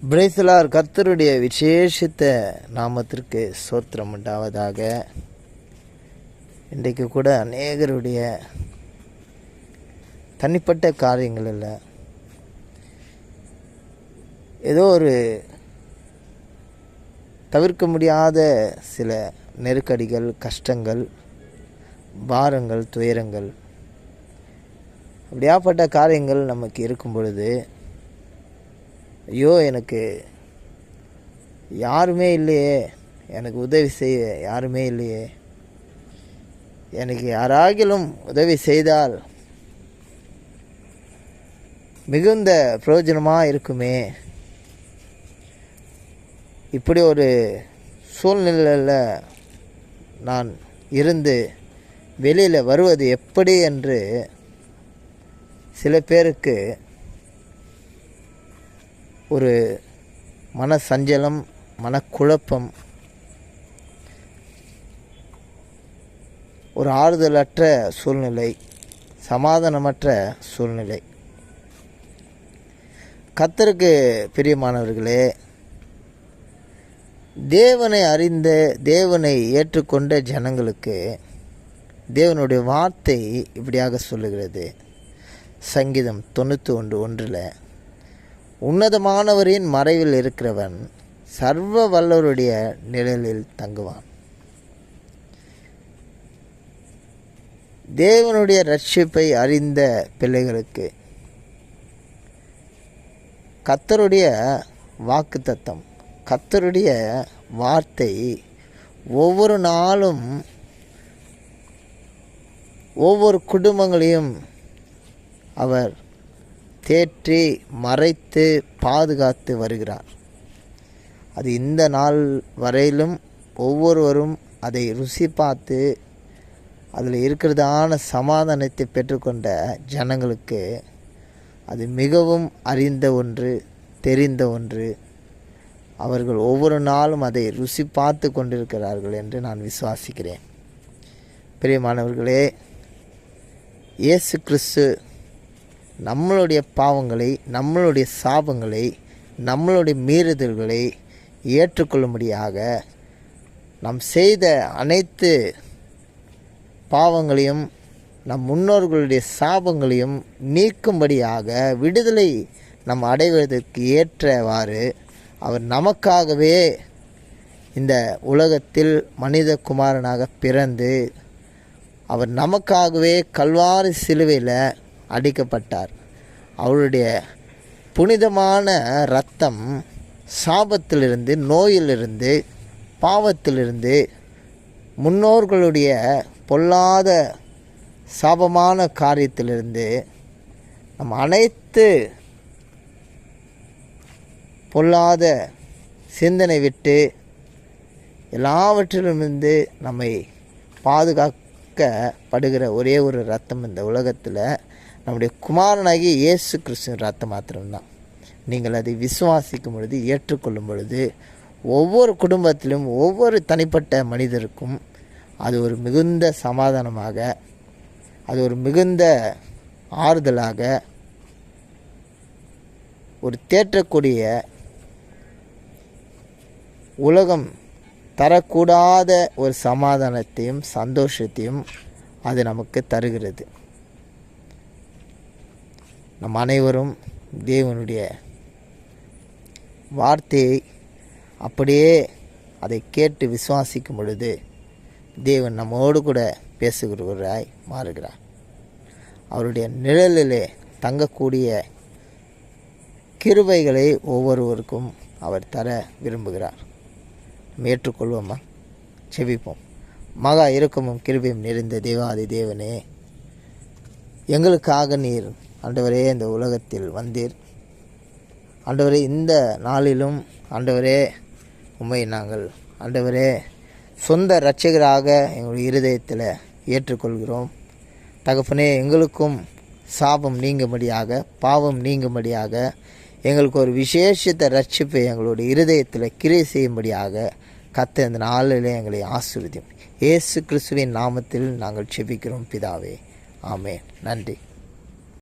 Praise the Lord கர்த்தருடைய விசேஷித்த நாமத்திற்கு ஸ்தோத்திரம் உண்டாவதாக. இன்றைக்கு கூட அநேகருடைய தனிப்பட்ட காரியங்கள் இல்லை, ஏதோ ஒரு தவிர்க்க முடியாத சில நெருக்கடிகள், கஷ்டங்கள், பாரங்கள், துயரங்கள், அப்படியாப்பட்ட காரியங்கள் நமக்கு இருக்கும் பொழுது, ஐயோ எனக்கு யாருமே இல்லையே, எனக்கு உதவி செய்ய யாருமே இல்லையே, எனக்கு யாராகிலும் உதவி செய்தால் மிகுந்த பிரயோஜனமாக இருக்குமே, இப்படி ஒரு சூழ்நிலையில் நான் இருந்து வெளியில் வருவது எப்படி என்று சில பேருக்கு ஒரு மனசஞ்சலம், மனக்குழப்பம், ஒரு ஆறுதலற்ற சூழ்நிலை, சமாதானமற்ற சூழ்நிலை. கர்த்தருக்கு பிரியமானவர்களே, தேவனை அறிந்த, தேவனை ஏற்றுக்கொண்ட ஜனங்களுக்கு தேவனுடைய வார்த்தை இப்படியாக சொல்லுகிறது. சங்கீதம் 91:1 உன்னதமானவரின் மறைவில் இருக்கிறவன் சர்வ வல்லவருடைய நிழலில் தங்குவான். தேவனுடைய ரட்சிப்பை அறிந்த பிள்ளைகளுக்கு கர்த்தருடைய வாக்குத்தத்தம், கர்த்தருடைய வார்த்தை ஒவ்வொரு நாளும் ஒவ்வொரு குடும்பங்களையும் அவர் தேற்றி மறைத்து பாதுகாத்து வருகிறார். அது இந்த நாள் வரையிலும் ஒவ்வொருவரும் அதை ருசி பார்த்து அதில் இருக்கிறதான சமாதானத்தை பெற்றுக்கொண்ட ஜனங்களுக்கு அது மிகவும் அறிந்த ஒன்று, தெரிந்த ஒன்று. அவர்கள் ஒவ்வொரு நாளும் அதை ருசி பார்த்து கொண்டிருக்கிறார்கள் என்று நான் விசுவாசிக்கிறேன். பிரியமானவர்களே, இயேசு கிறிஸ்து நம்மளுடைய பாவங்களை, நம்மளுடைய சாபங்களை, நம்மளுடைய மீறுதல்களை ஏற்றுக்கொள்ளும்படியாக, நாம் செய்த அனைத்து பாவங்களையும், நம் முன்னோர்களுடைய சாபங்களையும் நீக்கும்படியாக, விடுதலை நாம் அடைவதற்கு ஏற்றவாறு அவர் நமக்காகவே இந்த உலகத்தில் மனித குமாரனாக பிறந்து, அவர் நமக்காகவே கல்வாரி சிலுவையில் அடிக்கப்பட்டார். அவருடைய புனிதமான இரத்தம் சாபத்திலிருந்து, நோயிலிருந்து, பாவத்திலிருந்து, முன்னோர்களுடைய பொல்லாத சாபமான காரியத்திலிருந்து நம் அனைத்து பொல்லாத சிந்தனை விட்டு எல்லாவற்றிலுமிருந்து நம்மை பாதுகாக்கப்படுகிற ஒரே ஒரு இரத்தம் இந்த உலகத்தில் நம்முடைய குமாரனாகிய இயேசு கிறிஸ்துவின் இரத்தம் மாத்திரம்தான். நீங்கள் அதை விசுவாசிக்கும் பொழுது, ஏற்றுக்கொள்ளும் பொழுது, ஒவ்வொரு குடும்பத்திலும் ஒவ்வொரு தனிப்பட்ட மனிதருக்கும் அது ஒரு மிகுந்த சமாதானமாக, அது ஒரு மிகுந்த ஆறுதலாக, ஒரு தேற்றக்கூடிய, உலகம் தரக்கூடாத ஒரு சமாதானத்தையும் சந்தோஷத்தையும் அது நமக்கு தருகிறது. நம் அனைவரும் தேவனுடைய வார்த்தையை அப்படியே அதை கேட்டு விசுவாசிக்கும் பொழுது தேவன் நம்மோடு கூட பேசுகிறவராய் மாறுகிறார். அவருடைய நிழலிலே தங்கக்கூடிய கிருபைகளை ஒவ்வொருவருக்கும் அவர் தர விரும்புகிறார். ஏற்றுக்கொள்வோமா? செபிப்போம். மகா இரக்கமும் கிருபையும் நிறைந்த தேவாதி தேவனே, எங்களுக்காக நீர் ஆண்டவரே இந்த உலகத்தில் வந்தீர். ஆண்டவரே, இந்த நாளிலும் ஆண்டவரே உம்மை நாங்கள் ஆண்டவரே சொந்த இரட்சகராக எங்களுடைய இருதயத்தில் ஏற்றுக்கொள்கிறோம். தகப்பனே, எங்களுக்கும் சாபம் நீங்கும்படியாக, பாவம் நீங்கும்படியாக, எங்களுக்கு ஒரு விசேஷித்த ரட்சிப்பை எங்களுடைய இருதயத்தில் கிரியை செய்யும்படியாக கர்த்தர் இந்த நாளிலே எங்களை ஆசீர்வதியும். இயேசு கிறிஸ்துவின் நாமத்தில் நாங்கள் செபிக்கிறோம் பிதாவே, ஆமென். நன்றி.